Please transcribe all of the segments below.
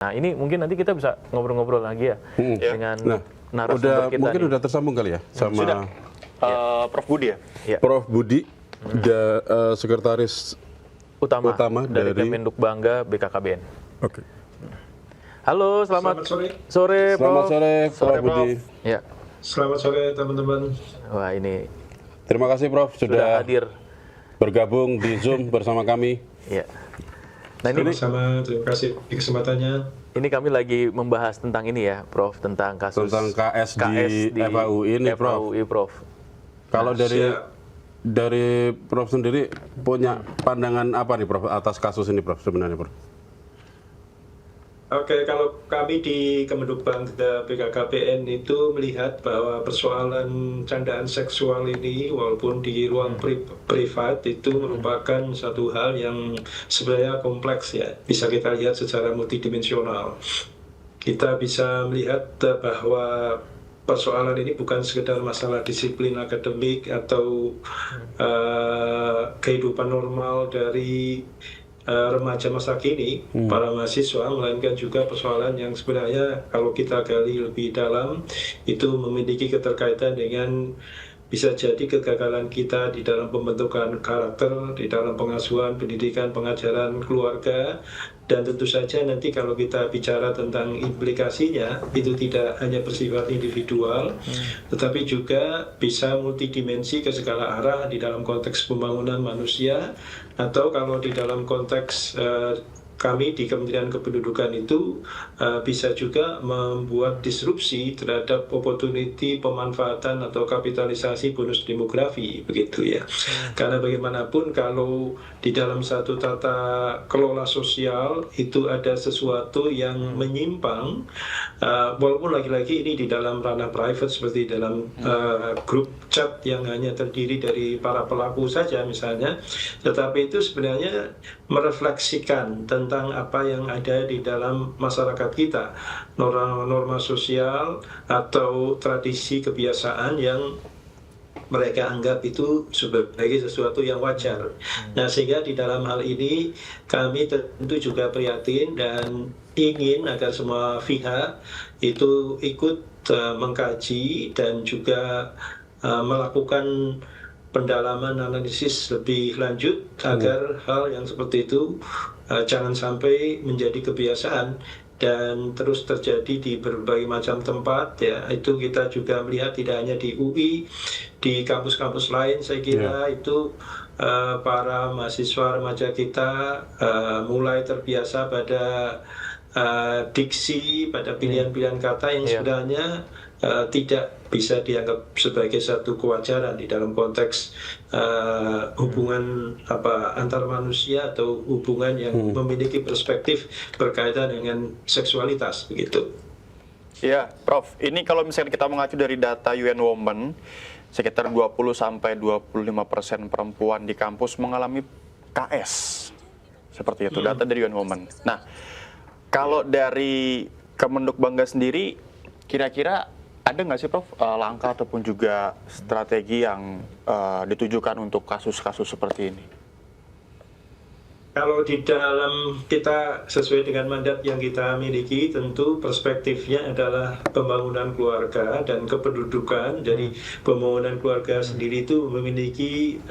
Nah, ini mungkin nanti kita bisa ngobrol-ngobrol lagi ya dengan narasumber kita. Mungkin udah tersambung kali ya sama Sudah. Prof Budi ya? Prof Budi, sekretaris utama dari Kemenduk Bangga BKKBN. Oke. Halo, selamat sore, Selamat Prof. sore, Prof Budi. Ya. Selamat sore teman-teman. Wah, ini Terima kasih Prof sudah hadir. bergabung di Zoom bersama kami. Ya. Nah, ini Sama-sama, terima kasih di kesempatannya. ini kami lagi membahas tentang ini ya, Prof, tentang kasus Tentang KS di FAUI ini, Prof. FAUI, Prof. Kalau dari Prof sendiri punya pandangan apa nih Prof atas kasus ini Prof sebenarnya Prof? Oke, kalau kami di Kemenduk Bangga BKKBN itu melihat bahwa persoalan candaan seksual ini walaupun di ruang privat itu merupakan satu hal yang sebenarnya kompleks ya. Bisa kita lihat secara multidimensional. Kita bisa melihat bahwa persoalan ini bukan sekedar masalah disiplin akademik atau kehidupan normal dari remaja masa kini, para mahasiswa, melainkan juga persoalan yang sebenarnya kalau kita gali lebih dalam itu memiliki keterkaitan dengan bisa jadi kegagalan kita di dalam pembentukan karakter, di dalam pengasuhan, pendidikan, pengajaran, keluarga, dan tentu saja nanti kalau kita bicara tentang implikasinya itu tidak hanya bersifat individual, tetapi juga bisa multidimensi ke segala arah di dalam konteks pembangunan manusia, atau kalau di dalam konteks kami di Kementerian Kependudukan itu bisa juga membuat disrupsi terhadap opportunity pemanfaatan atau kapitalisasi bonus demografi, begitu ya. Karena bagaimanapun kalau di dalam satu tata kelola sosial itu ada sesuatu yang menyimpang, walaupun lagi-lagi ini di dalam ranah private seperti dalam grup chat yang hanya terdiri dari para pelaku saja misalnya, tetapi itu sebenarnya merefleksikan tentang apa yang ada di dalam masyarakat kita, norma-norma sosial atau tradisi kebiasaan yang mereka anggap itu sebagai sesuatu yang wajar. Nah, sehingga di dalam hal ini kami tentu juga prihatin dan ingin agar semua pihak itu ikut mengkaji dan juga melakukan pendalaman analisis lebih lanjut agar hal yang seperti itu jangan sampai menjadi kebiasaan dan terus terjadi di berbagai macam tempat ya. Itu kita juga melihat tidak hanya di UI, di kampus-kampus lain saya kira itu para mahasiswa remaja kita mulai terbiasa pada diksi, pada pilihan-pilihan kata yang sebenarnya tidak bisa dianggap sebagai satu kewajaran di dalam konteks hubungan antar manusia atau hubungan yang memiliki perspektif berkaitan dengan seksualitas, begitu. Iya, Prof. Ini kalau misalnya kita mengacu dari data UN Women, sekitar 20-25% perempuan di kampus mengalami KS. Seperti itu, data dari UN Women. Nah, kalau dari Kemenduk Bangga sendiri, kira-kira ada nggak sih Prof langkah ataupun juga strategi yang ditujukan untuk kasus-kasus seperti ini? Kalau di dalam kita sesuai dengan mandat yang kita miliki, tentu perspektifnya adalah pembangunan keluarga dan kependudukan. Jadi pembangunan keluarga sendiri itu memiliki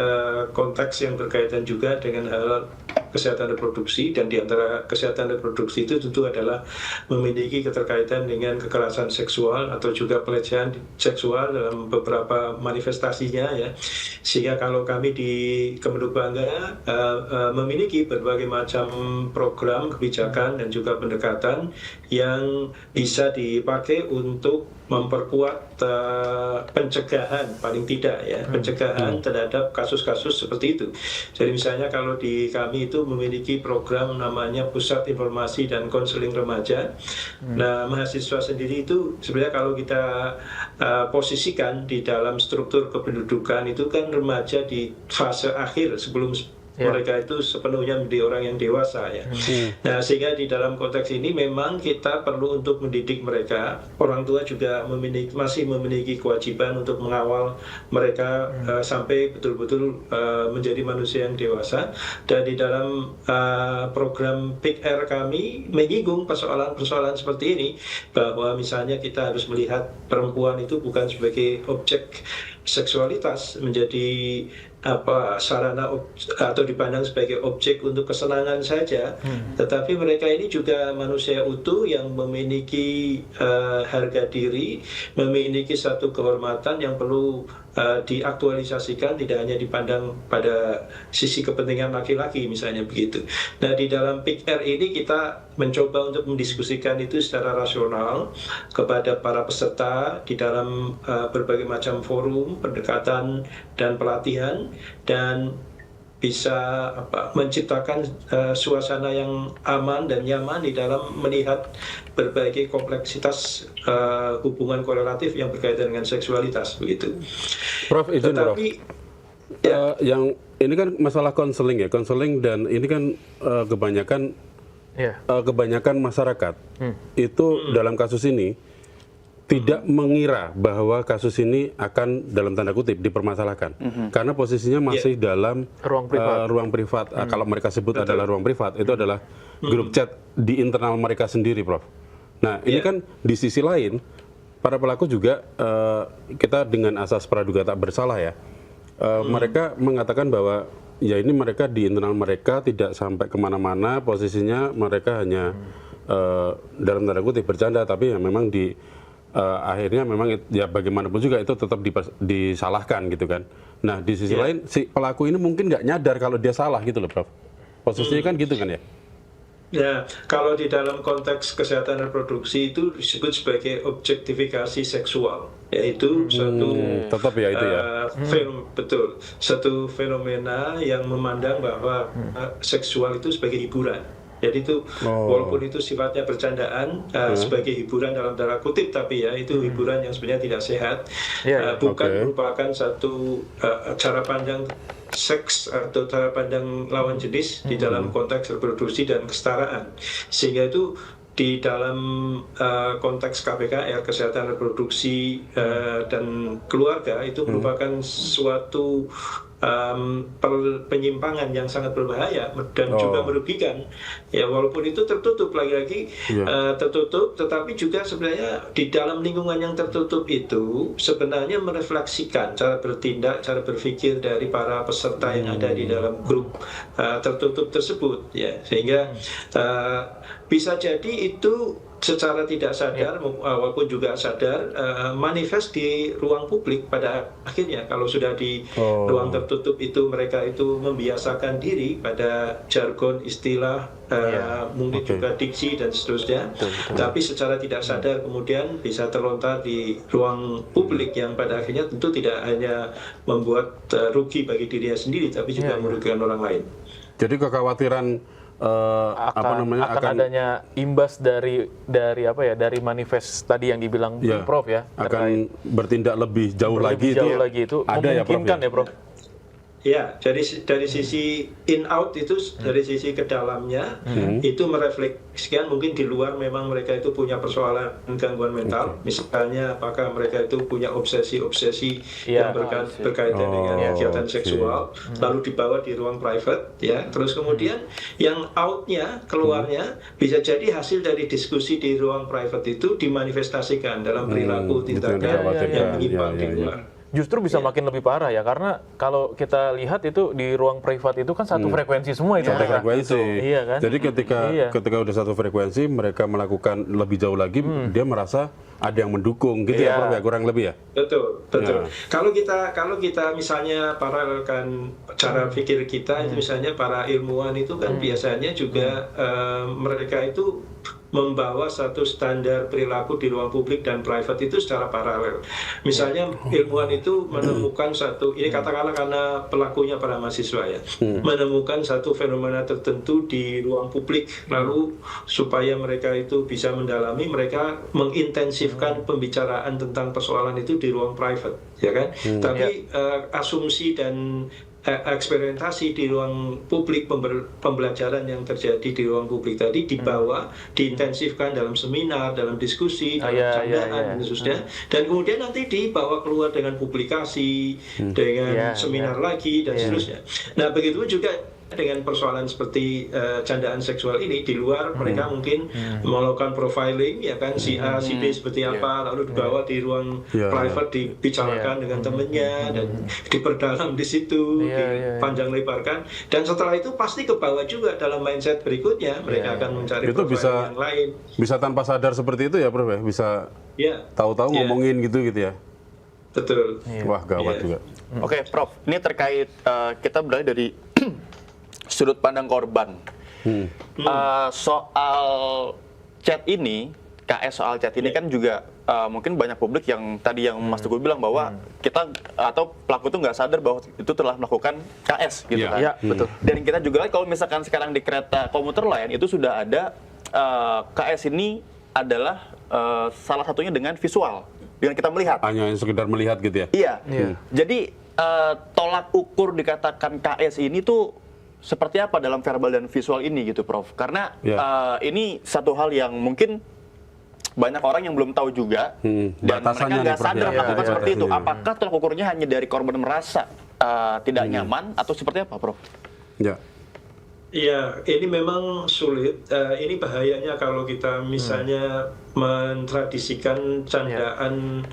konteks yang berkaitan juga dengan hal kesehatan reproduksi, dan di antara kesehatan reproduksi itu tentu adalah memiliki keterkaitan dengan kekerasan seksual atau juga pelecehan seksual dalam beberapa manifestasinya ya. Sehingga kalau kami di Kemenduk Bangga memiliki berbagai macam program kebijakan dan juga pendekatan yang bisa dipakai untuk memperkuat pencegahan, paling tidak ya, pencegahan terhadap kasus-kasus seperti itu. Jadi misalnya kalau di kami itu memiliki program namanya Pusat Informasi dan Konseling Remaja. Nah, mahasiswa sendiri itu sebenarnya kalau kita posisikan di dalam struktur kependudukan itu kan remaja di fase akhir sebelum mereka itu sepenuhnya menjadi orang yang dewasa ya. Nah, sehingga di dalam konteks ini memang kita perlu untuk mendidik mereka. Orang tua juga masih memiliki kewajiban untuk mengawal mereka sampai betul-betul menjadi manusia yang dewasa. Dan di dalam program Big R kami menyinggung persoalan-persoalan seperti ini, bahwa misalnya kita harus melihat perempuan itu bukan sebagai objek seksualitas, menjadi sarana atau dipandang sebagai objek untuk kesenangan saja, tetapi mereka ini juga manusia utuh yang memiliki harga diri, memiliki satu kehormatan yang perlu diaktualisasikan, tidak hanya dipandang pada sisi kepentingan laki-laki misalnya begitu. Nah, di dalam PIK-R ini kita mencoba untuk mendiskusikan itu secara rasional kepada para peserta di dalam berbagai macam forum, pendekatan dan pelatihan, dan bisa menciptakan suasana yang aman dan nyaman di dalam melihat berbagai kompleksitas hubungan korelatif yang berkaitan dengan seksualitas begitu. Prof, izin Tetapi, Prof. Yang ini kan masalah konseling ya, konseling, dan ini kan kebanyakan masyarakat itu dalam kasus ini tidak mengira bahwa kasus ini akan dalam tanda kutip dipermasalahkan, karena posisinya masih dalam ruang privat. Kalau mereka sebut adalah ruang privat, itu adalah grup chat di internal mereka sendiri, Prof. Nah, ini kan di sisi lain para pelaku juga kita dengan asas praduga tak bersalah ya, mereka mengatakan bahwa ya ini mereka di internal mereka tidak sampai kemana-mana, posisinya mereka hanya dalam tanda kutip bercanda, tapi ya memang akhirnya memang ya bagaimanapun juga itu tetap disalahkan gitu kan. Nah, di sisi lain si pelaku ini mungkin nggak nyadar kalau dia salah gitu loh, Prof. Posisinya kan gitu kan ya? Ya, kalau di dalam konteks kesehatan reproduksi itu disebut sebagai objektifikasi seksual, yaitu tetap ya itu ya. Betul, satu fenomena yang memandang bahwa seksual itu sebagai hiburan. Jadi itu walaupun itu sifatnya bercandaan sebagai hiburan dalam tanda kutip, tapi ya itu hiburan yang sebenarnya tidak sehat, bukan merupakan satu cara pandang seks atau cara pandang lawan jenis di dalam konteks reproduksi dan kesetaraan. Sehingga itu di dalam konteks KPKR, kesehatan reproduksi dan keluarga, itu merupakan suatu penyimpangan yang sangat berbahaya dan juga merugikan. Ya, walaupun itu tertutup, lagi-lagi tertutup, tetapi juga sebenarnya di dalam lingkungan yang tertutup itu sebenarnya merefleksikan cara bertindak, cara berpikir dari para peserta yang ada di dalam grup tertutup tersebut, ya, sehingga bisa jadi itu secara tidak sadar walaupun juga sadar manifest di ruang publik pada akhirnya. Kalau sudah di ruang tertutup itu mereka itu membiasakan diri pada jargon, istilah, mungkin juga diksi dan seterusnya, tapi secara tidak sadar kemudian bisa terlontar di ruang publik yang pada akhirnya tentu tidak hanya membuat rugi bagi dirinya sendiri, tapi juga merugikan orang lain. Jadi kekhawatiran akan adanya imbas dari manifest tadi yang dibilang Prof ya, akan bertindak lebih jauh lagi itu ada ya, Prof, ya, Prof? Ya, dari sisi in out itu, dari sisi ke dalamnya itu merefleksikan mungkin di luar memang mereka itu punya persoalan gangguan mental, misalnya apakah mereka itu punya obsesi-obsesi yang berkaitan dengan kegiatan seksual, lalu dibawa di ruang private, ya. Terus kemudian yang outnya, keluarnya bisa jadi hasil dari diskusi di ruang private itu dimanifestasikan dalam perilaku tindakan yang menyimpang di luar. Justru bisa makin lebih parah ya, karena kalau kita lihat itu di ruang privat itu kan satu frekuensi semua itu. Satu frekuensi. Iya kan? Jadi ketika udah satu frekuensi, mereka melakukan lebih jauh lagi, dia merasa ada yang mendukung gitu ya, Prof, ya, kurang lebih ya. Betul. Kalau kita misalnya paralelkan cara pikir kita itu, misalnya para ilmuwan itu kan biasanya juga mereka itu membawa satu standar perilaku di ruang publik dan private itu secara paralel. Misalnya ilmuwan itu menemukan satu, ini katakanlah karena pelakunya para mahasiswa ya, menemukan satu fenomena tertentu di ruang publik, lalu supaya mereka itu bisa mendalami, mereka mengintensifkan pembicaraan tentang persoalan itu di ruang private, ya kan? Tapi asumsi dan eksperimentasi di ruang publik, pembelajaran yang terjadi di ruang publik tadi dibawa, diintensifkan dalam seminar, dalam diskusi, dalam candaan dan seterusnya, dan kemudian nanti dibawa keluar dengan publikasi, dengan seminar lagi dan seterusnya. Nah, begitu juga dengan persoalan seperti candaan seksual ini, di luar mereka mungkin melakukan profiling, ya kan, si A, si B seperti apa, lalu dibawa di ruang private, dibicarakan dengan temennya dan diperdalam di situ, dipanjang lebarkan, dan setelah itu pasti ke bawah juga dalam mindset berikutnya mereka akan mencari itu profiling yang lain. Bisa tanpa sadar seperti itu ya, Prof, ya? Bisa tahu-tahu ngomongin gitu ya? Betul. Wah, gawat juga. Oke, Prof, ini terkait kita beralih dari sudut pandang korban. Soal chat ini, KS soal chat ini kan juga mungkin banyak publik yang tadi yang Mas Teguh bilang bahwa kita atau pelaku itu nggak sadar bahwa itu telah melakukan KS gitu kan. Iya, betul. Dan kita juga kalau misalkan sekarang di kereta komuter lain itu sudah ada KS ini adalah salah satunya dengan visual, dengan kita melihat. Hanya sekedar melihat gitu ya? Iya. Jadi tolak ukur dikatakan KS ini tuh seperti apa dalam verbal dan visual ini gitu, Prof? Karena ini satu hal yang mungkin banyak orang yang belum tahu juga dan mereka nggak sadar melakukan seperti itu. Apakah tolak ukurnya hanya dari korban merasa tidak nyaman atau seperti apa, Prof? Iya, ini memang sulit. Ini bahayanya kalau kita misalnya mentradisikan candaan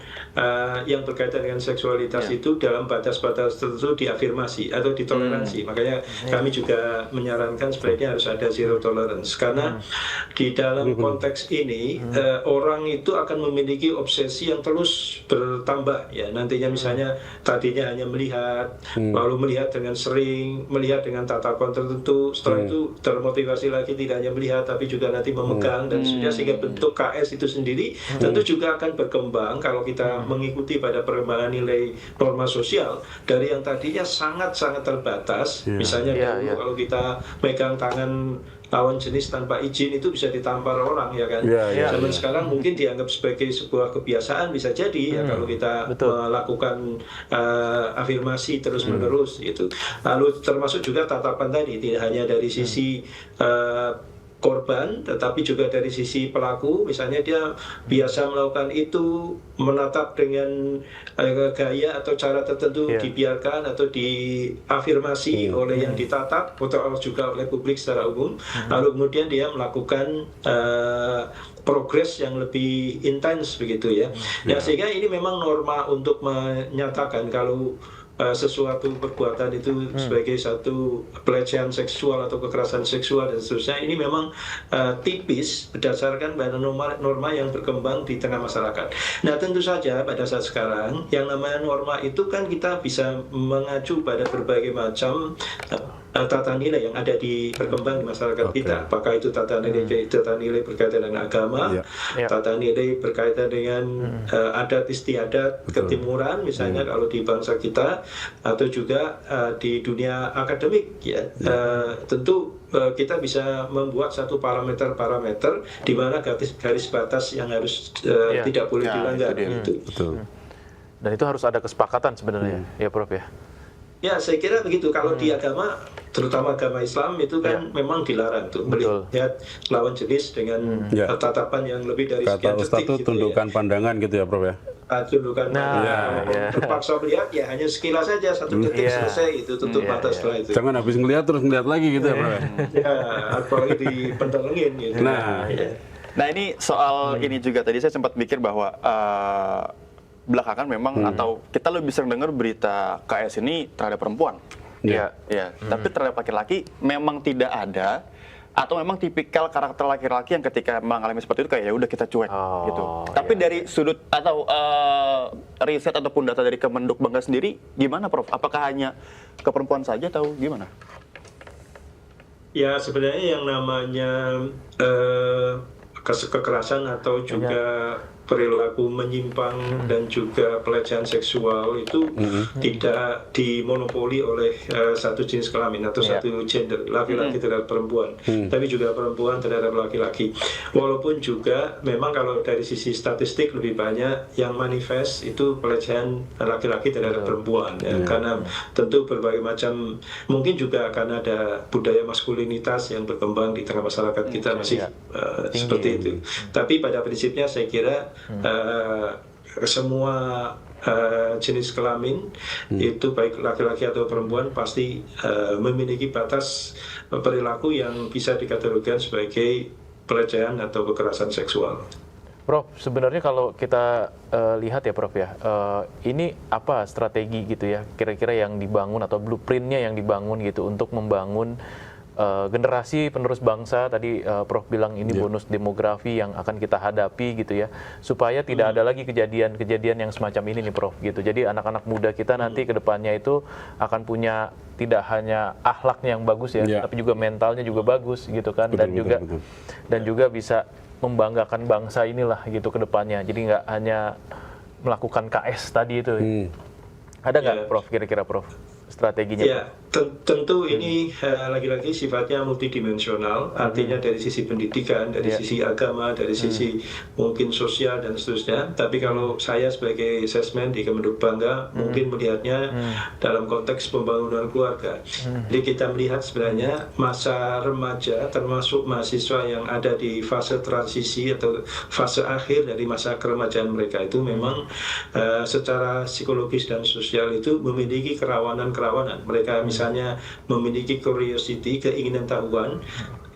yang berkaitan dengan seksualitas itu dalam batas-batas tertentu diafirmasi atau ditoleransi. Makanya kami juga menyarankan sebaiknya harus ada zero tolerance. Karena di dalam konteks ini orang itu akan memiliki obsesi yang terus bertambah. Ya, nantinya misalnya tadinya hanya melihat, lalu melihat dengan sering, melihat dengan tatapan tertentu. Setelah itu termotivasi lagi tidak hanya melihat tapi juga nanti memegang dan sehingga bentuk KS itu sendiri tentu juga akan berkembang kalau kita mengikuti pada perkembangan nilai norma sosial dari yang tadinya sangat-sangat terbatas. Misalnya dulu kalau kita megang tangan lawan jenis tanpa izin itu bisa ditampar orang, ya kan. Zaman sekarang mungkin dianggap sebagai sebuah kebiasaan, bisa jadi ya kalau kita melakukan afirmasi terus menerus itu. Lalu termasuk juga tatapan tadi, tidak hanya dari sisi korban, tetapi juga dari sisi pelaku. Misalnya dia biasa melakukan itu, menatap dengan gaya atau cara tertentu, dibiarkan atau diafirmasi oleh yang ditatap atau juga oleh publik secara umum. Lalu kemudian dia melakukan progres yang lebih intens begitu ya. Nah, sehingga ini memang norma untuk menyatakan kalau sesuatu perbuatan itu sebagai satu pelecehan seksual atau kekerasan seksual dan seterusnya, ini memang tipis berdasarkan pada norma yang berkembang di tengah masyarakat. Nah, tentu saja pada saat sekarang yang namanya norma itu kan kita bisa mengacu pada berbagai macam tata nilai yang ada di berkembang di masyarakat kita. Apakah itu tata nilai berkaitan dengan agama, tata nilai berkaitan dengan adat istiadat ketimuran misalnya kalau di bangsa kita, atau juga di dunia akademik ya. Tentu kita bisa membuat satu parameter di mana garis batas yang harus tidak boleh dilanggar itu. Dan itu harus ada kesepakatan sebenarnya ya, Prof ya. Ya, saya kira begitu. Kalau di agama, terutama agama Islam itu kan memang dilarang tuh melihat lawan jenis dengan tatapan yang lebih dari sekian detik. Kata Ustaz itu gitu, tundukkan pandangan gitu ya, Prof ya. Tundukkan pandangan. Terpaksa melihat ya hanya sekilas saja, 1 detik selesai itu, tutup mata setelah itu. Jangan habis ngelihat terus ngelihat lagi gitu ya, Prof ya. Ya, apalagi dipentelengin gitu. Nah, ini soal ini juga tadi saya sempat mikir bahwa belakangan memang atau kita lebih sering dengar berita KS ini terhadap perempuan. Tapi terhadap laki-laki memang tidak ada, atau memang tipikal karakter laki-laki yang ketika mengalami seperti itu kayak ya udah kita cuek gitu. Tapi dari sudut atau riset ataupun data dari Kemenduk Bangga sendiri gimana, Prof? Apakah hanya ke perempuan saja atau gimana? Ya, sebenarnya yang namanya kekerasan atau juga perilaku menyimpang dan juga pelecehan seksual itu tidak dimonopoli oleh satu jenis kelamin atau satu gender, laki-laki terhadap perempuan, tapi juga perempuan terhadap laki-laki. Walaupun juga memang kalau dari sisi statistik lebih banyak yang manifest itu pelecehan laki-laki terhadap perempuan, ya, karena tentu berbagai macam, mungkin juga karena ada budaya maskulinitas yang berkembang di tengah masyarakat kita masih seperti itu. Tapi pada prinsipnya saya kira semua jenis kelamin itu baik laki-laki atau perempuan pasti memiliki batas perilaku yang bisa dikategorikan sebagai pelecehan atau kekerasan seksual. Prof, sebenarnya kalau kita lihat ya Prof ya, ini apa strategi gitu ya kira-kira yang dibangun atau blueprintnya yang dibangun gitu untuk membangun generasi penerus bangsa. Tadi Prof bilang ini bonus demografi yang akan kita hadapi gitu ya, supaya tidak ada lagi kejadian-kejadian yang semacam ini nih Prof gitu. Jadi anak-anak muda kita nanti ke depannya itu akan punya tidak hanya akhlaknya yang bagus ya, tapi juga mentalnya juga bagus gitu kan, dan juga bisa membanggakan bangsa inilah gitu ke depannya. Jadi nggak hanya melakukan KS tadi itu. Ada nggak Prof kira-kira Prof strateginya? Ya, tentu ini lagi-lagi sifatnya multidimensional, artinya dari sisi pendidikan, dari sisi agama, dari sisi mungkin sosial dan seterusnya. Tapi kalau saya sebagai assessment di Kemenhub Bangga mungkin melihatnya dalam konteks pembangunan keluarga. Jadi kita melihat sebenarnya masa remaja termasuk mahasiswa yang ada di fase transisi atau fase akhir dari masa keremajaan mereka itu memang secara psikologis dan sosial itu memiliki kerawanan-kerawanan. Mereka misalnya memiliki curiosity, keinginan tahuan,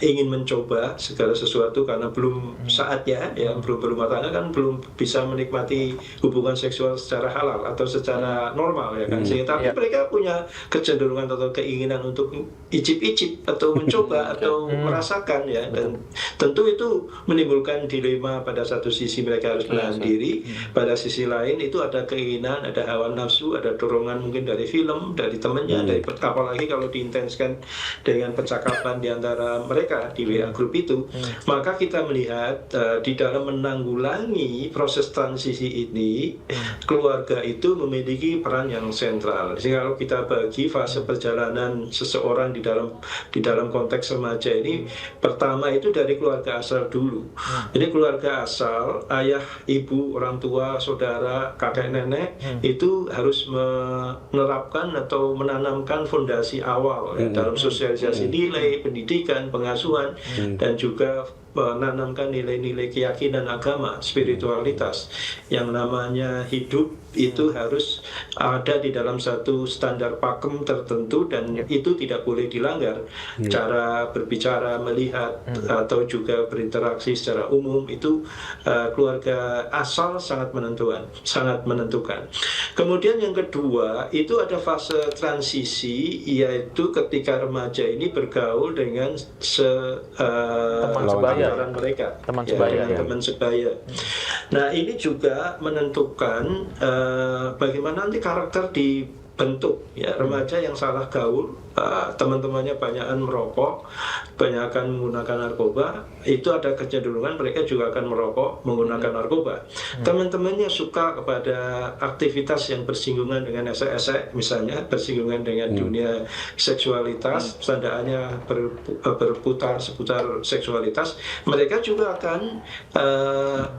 ingin mencoba segala sesuatu karena belum saatnya, ya, belum berumah tangga kan belum bisa menikmati hubungan seksual secara halal atau secara normal, ya kan. Tapi mereka punya kecenderungan atau keinginan untuk icip-icip atau mencoba atau merasakan, ya, dan tentu itu menimbulkan dilema. Pada satu sisi mereka harus menahan diri, pada sisi lain itu ada keinginan, ada hawa nafsu, ada dorongan mungkin dari film, dari temannya, dari apalagi kalau diintenskan dengan percakapan di antara mereka di WA Group itu, maka kita melihat di dalam menanggulangi proses transisi ini, keluarga itu memiliki peran yang sentral. Jadi kalau kita bagi fase perjalanan seseorang di dalam konteks remaja ini, pertama itu dari keluarga asal dulu. Jadi keluarga asal, ayah, ibu, orang tua, saudara, kakek, nenek, itu harus menerapkan atau menanamkan fondasi awal, ya, dalam sosialisasi nilai, pendidikan, pengasuhan, dan juga menanamkan nilai-nilai keyakinan agama, spiritualitas. Yang namanya hidup itu harus ada di dalam satu standar pakem tertentu dan itu tidak boleh dilanggar. Cara berbicara, melihat, atau juga berinteraksi secara umum itu keluarga asal sangat menentukan. Kemudian yang kedua itu ada fase transisi, yaitu ketika remaja ini bergaul dengan teman sebaya. Nah, ini juga menentukan bagaimana nanti karakter dibentuk, ya. Remaja yang salah gaul, teman-temannya banyakan merokok, banyakan menggunakan narkoba, itu ada kecenderungan mereka juga akan merokok, menggunakan narkoba. Teman-temannya suka kepada aktivitas yang bersinggungan dengan esek-esek, misalnya bersinggungan dengan dunia seksualitas, sandaannya berputar seputar seksualitas, mereka juga akan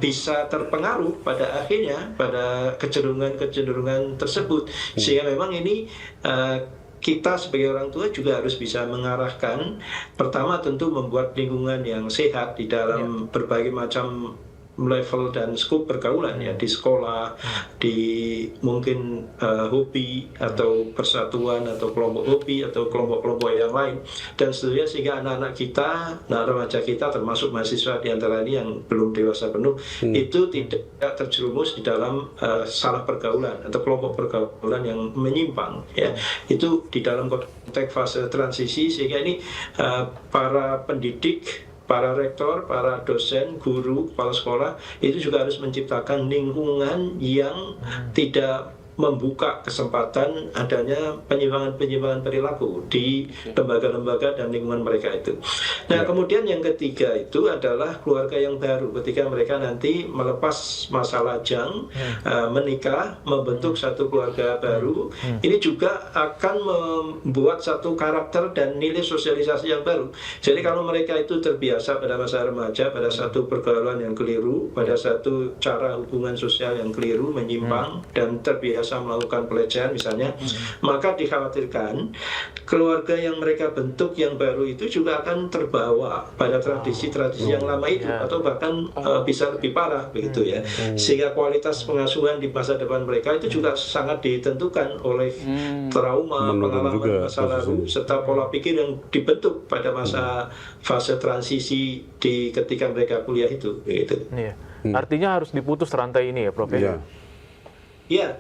bisa terpengaruh pada akhirnya pada kecenderungan tersebut. Sehingga memang ini kita sebagai orang tua juga harus bisa mengarahkan, pertama tentu membuat lingkungan yang sehat di dalam berbagai macam level dan skop pergaulan, ya, di sekolah, di mungkin hobi atau persatuan atau kelompok hobi atau kelompok-kelompok yang lain dan seterusnya, sehingga anak-anak kita, remaja kita termasuk mahasiswa di antara ini yang belum dewasa penuh itu tidak terjerumus di dalam salah pergaulan atau kelompok pergaulan yang menyimpang, ya. Itu di dalam konteks fase transisi, sehingga ini para pendidik, para rektor, para dosen, guru, kepala sekolah itu juga harus menciptakan lingkungan yang tidak membuka kesempatan adanya penyimpangan-penyimpangan perilaku di lembaga-lembaga dan lingkungan mereka itu. Nah, kemudian yang ketiga itu adalah keluarga yang baru ketika mereka nanti melepas masa lajang, menikah, membentuk satu keluarga baru. Ini juga akan membuat satu karakter dan nilai sosialisasi yang baru. Jadi kalau mereka itu terbiasa pada masa remaja, pada satu pergaulan yang keliru, pada satu cara hubungan sosial yang keliru, menyimpang, dan terbiasa melakukan pelecehan misalnya, maka dikhawatirkan keluarga yang mereka bentuk yang baru itu juga akan terbawa pada tradisi-tradisi yang lama itu, atau bahkan bisa lebih parah begitu ya. Sehingga kualitas pengasuhan di masa depan mereka itu juga sangat ditentukan oleh trauma, pengalaman masa lalu, serta pola pikir yang dibentuk pada masa fase transisi di ketika mereka kuliah itu begitu. Iya. Artinya harus diputus rantai ini ya, Prof. Ya,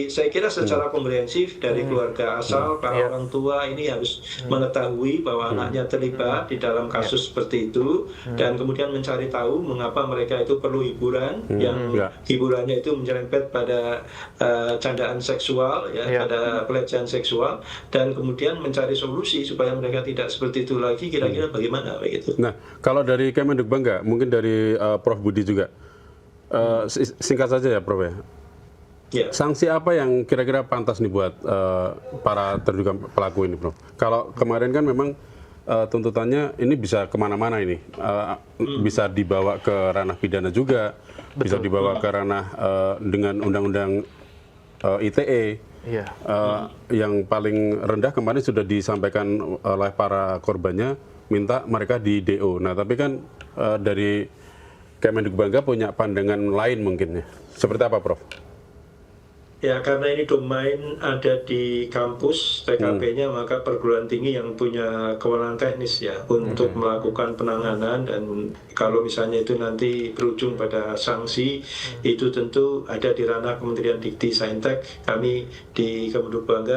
saya kira secara komprehensif dari keluarga asal, para orang tua ini harus mengetahui bahwa anaknya terlibat di dalam kasus seperti itu, dan kemudian mencari tahu mengapa mereka itu perlu hiburan, yang hiburannya itu menyerempet pada candaan seksual, pada pelecehan seksual, dan kemudian mencari solusi supaya mereka tidak seperti itu lagi. Kira-kira bagaimana begitu? Nah, kalau dari Kemendikbud, mungkin dari Prof. Budi juga, singkat saja ya, Prof. Ya. Sanksi apa yang kira-kira pantas nih buat para terduga pelaku ini, Prof? Kalau kemarin kan memang tuntutannya ini bisa kemana-mana ini, bisa dibawa ke ranah pidana juga, bisa dibawa ke ranah dengan undang-undang ITE. Yang paling rendah kemarin sudah disampaikan oleh para korbannya, minta mereka di DO. Nah, tapi kan dari Kemendikbud punya pandangan lain mungkin ya. Seperti apa, Prof? Ya, karena ini domain ada di kampus TKP-nya, maka perguruan tinggi yang punya kewenangan teknis ya untuk melakukan penanganan, dan kalau misalnya itu nanti berujung pada sanksi, itu tentu ada di ranah Kementerian Dikti Saintek. Kami di Kemendikbud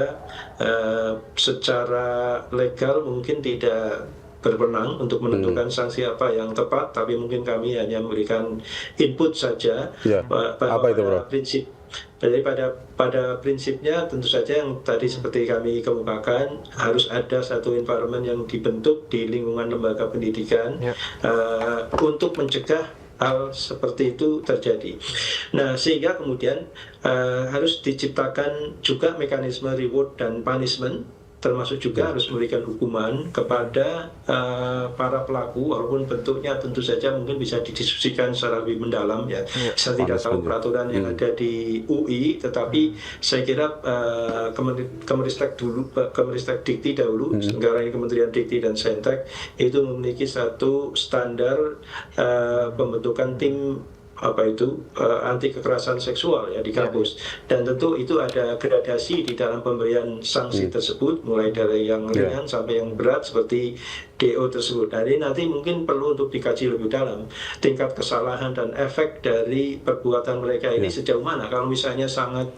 secara legal mungkin tidak berwenang untuk menentukan sanksi apa yang tepat, tapi mungkin kami hanya memberikan input saja apa itu, Bro? Prinsip. Jadi pada prinsipnya tentu saja yang tadi seperti kami kemukakan, harus ada satu environment yang dibentuk di lingkungan lembaga pendidikan untuk mencegah hal seperti itu terjadi. Nah, sehingga kemudian harus diciptakan juga mekanisme reward dan punishment, termasuk juga harus memberikan hukuman kepada para pelaku, walaupun bentuknya tentu saja mungkin bisa didiskusikan secara lebih mendalam ya. Saya tidak tahu peraturan yang ada di UI, tetapi saya kira Kemenristek Dikti dahulu, sekarang ini Kementerian Dikti dan Saintek, itu memiliki satu standar pembentukan tim anti kekerasan seksual ya di kampus, dan tentu itu ada gradasi di dalam pemberian sanksi tersebut, mulai dari yang ringan sampai yang berat seperti DO tersebut. Nah, ini nanti mungkin perlu untuk dikaji lebih dalam tingkat kesalahan dan efek dari perbuatan mereka ini sejauh mana. Kalau misalnya sangat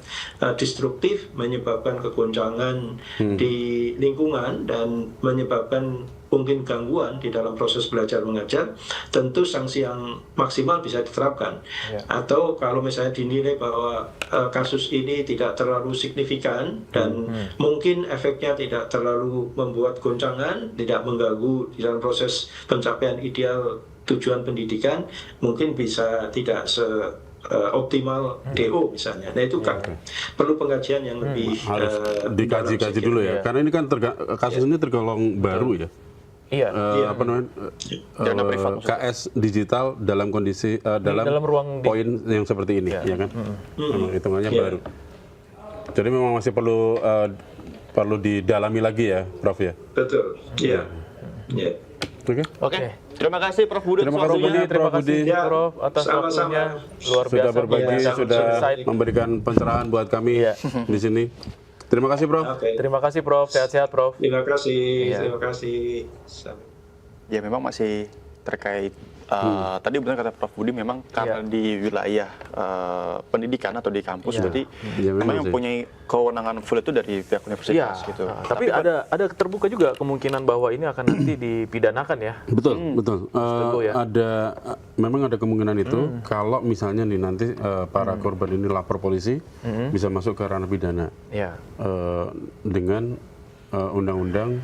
destruktif, menyebabkan kegoncangan di lingkungan dan menyebabkan mungkin gangguan di dalam proses belajar mengajar, tentu sanksi yang maksimal bisa diterapkan. Atau kalau misalnya dinilai bahwa kasus ini tidak terlalu signifikan dan mungkin efeknya tidak terlalu membuat goncangan, tidak mengganggu di dalam proses pencapaian ideal tujuan pendidikan, mungkin bisa tidak optimal DO misalnya. Nah, itu kan perlu pengkajian yang lebih harus dikaji dulu ya. Karena ini kan kasus ini tergolong baru ya. Apa namanya, KS digital dalam kondisi dalam ruang poin yang seperti ini, ya kan? Memang hitungannya baru. Jadi memang masih perlu didalami lagi ya, Prof ya. Betul. Iya. Oke. Terima kasih Prof. Budi. Terima kasih Prof atas waktunya. Luar biasa. Sudah berbagi, sudah memberikan pencerahan buat kami di sini. Terima kasih, Prof. Terima kasih, Prof. Sehat-sehat, Prof. Terima kasih. Terima kasih. Ya, memang masih terkait Tadi benar kata Prof Budi, memang karena di wilayah pendidikan atau di kampus, berarti memang yang punya kewenangan full itu dari pihak universitas gitu. Tapi ada terbuka juga kemungkinan bahwa ini akan nanti dipidanakan ya. Betul. Memang ada kemungkinan itu kalau misalnya nih nanti para korban ini lapor polisi, bisa masuk ke ranah pidana dengan undang-undang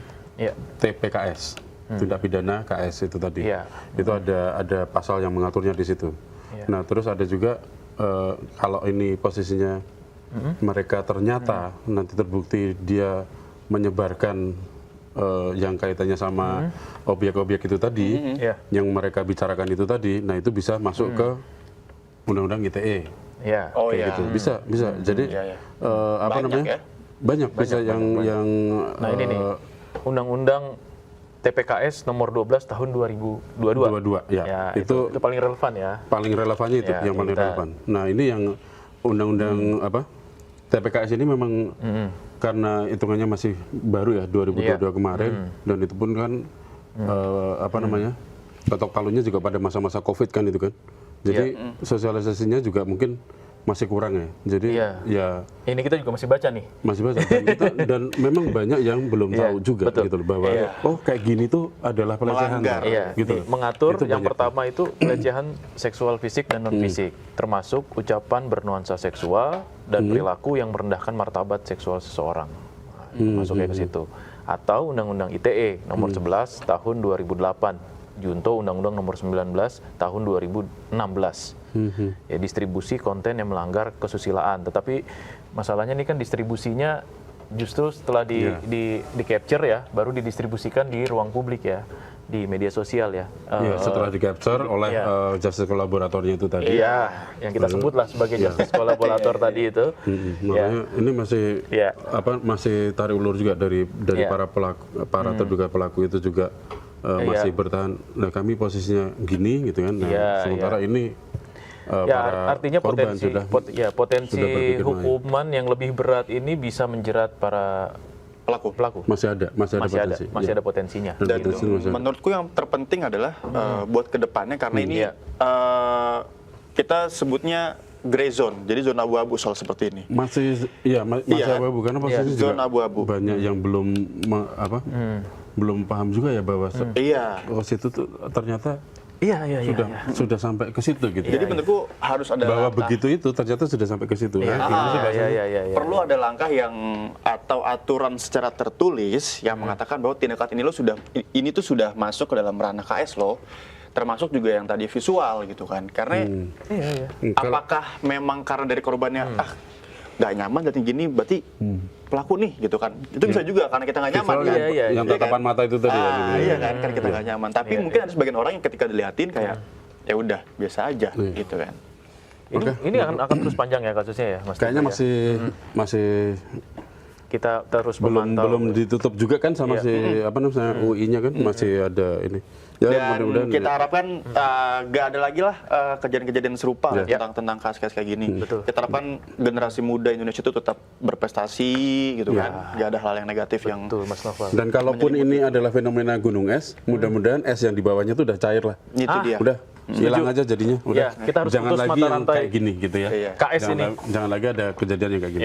TPKS, tindak pidana KS itu tadi. Itu ada pasal yang mengaturnya di situ. Nah, terus ada juga kalau ini posisinya mereka ternyata nanti terbukti dia menyebarkan yang kaitannya sama objek-objek itu tadi, yang mereka bicarakan itu tadi, nah itu bisa masuk ke undang-undang ITE. Gitu. Bisa. Jadi apa namanya? Banyak bisa yang nah ini nih undang-undang TPKS nomor 12 tahun 2022. Ya, itu paling relevan ya. Paling relevannya itu yang paling relevan. Nah, ini yang undang-undang TPKS ini memang karena hitungannya masih baru ya 2022 kemarin, dan itu pun kan ketok palunya juga pada masa-masa Covid kan itu kan. Jadi sosialisasinya juga mungkin masih kurang ya. Jadi ya ini kita juga masih baca nih. Masih baca dan memang banyak yang belum tahu juga gitu loh, bahwa oh kayak gini tuh adalah pelecehan gitu. Mengatur itu yang pertama itu pelecehan seksual fisik dan non fisik, termasuk ucapan bernuansa seksual dan perilaku yang merendahkan martabat seksual seseorang. Masuknya ke situ. Atau Undang-Undang ITE nomor 11 tahun 2008. Junto Undang-Undang nomor 19 tahun 2016. Ya, distribusi konten yang melanggar kesusilaan. Tetapi masalahnya ini kan distribusinya justru setelah di capture ya, baru didistribusikan di ruang publik ya, di media sosial ya. Setelah di capture oleh justice kolaboratornya itu tadi. Yang kita sebutlah sebagai justice kolaborator tadi itu. Makanya ini masih tarik ulur juga dari para pelaku, para terduga pelaku itu juga masih bertahan. Nah, kami posisinya gini gitu kan. Nah, sementara ini artinya potensi hukuman yang lebih berat ini bisa menjerat para pelaku. Masih ada potensi. Masih ada potensinya. Dan menurutku yang terpenting adalah buat kedepannya, karena ini kita sebutnya gray zone, jadi zona abu-abu soal seperti ini. Masih abu-abu karena posisi zona abu-abu. Banyak yang belum belum paham juga ya bahwa situ tuh ternyata sudah sampai ke situ gitu. Jadi menurutku harus ada bahwa langkah. Begitu itu ternyata sudah sampai ke situ. Perlu ada langkah yang atau aturan secara tertulis yang mengatakan bahwa tindakan ini tuh sudah masuk ke dalam ranah KS loh. Termasuk juga yang tadi visual gitu kan. Karena apakah memang karena dari korbannya nggak nyaman jadi gini, berarti pelaku nih gitu kan. Itu bisa juga karena kita nggak nyaman kan. Yang tatapan mata itu tadi iya kan, karena kita nggak nyaman. Tapi mungkin ada sebagian orang yang ketika dilihatin kayak ya udah biasa aja gitu kan. Ini akan terus panjang ya kasusnya ya, Mas. Kayaknya masih kita terus memantau. Belum ditutup juga kan sama UI-nya kan masih ada ini. Ya, dan kita harapkan nggak ada lagi lah kejadian-kejadian serupa tentang kasus-kasus kayak gini. Kita harapkan generasi muda Indonesia itu tetap berprestasi gitu kan, nggak ada hal yang negatif yang. Mas Novel. Dan kalaupun ini adalah fenomena gunung es, mudah-mudahan es yang di bawahnya itu udah cair lah. Itu dia. Udah hilang aja jadinya. Udah. Kita harus jangan putus lagi mata yang rantai kayak gini gitu ya. KS ini. Jangan lagi ada kejadian yang kayak gini.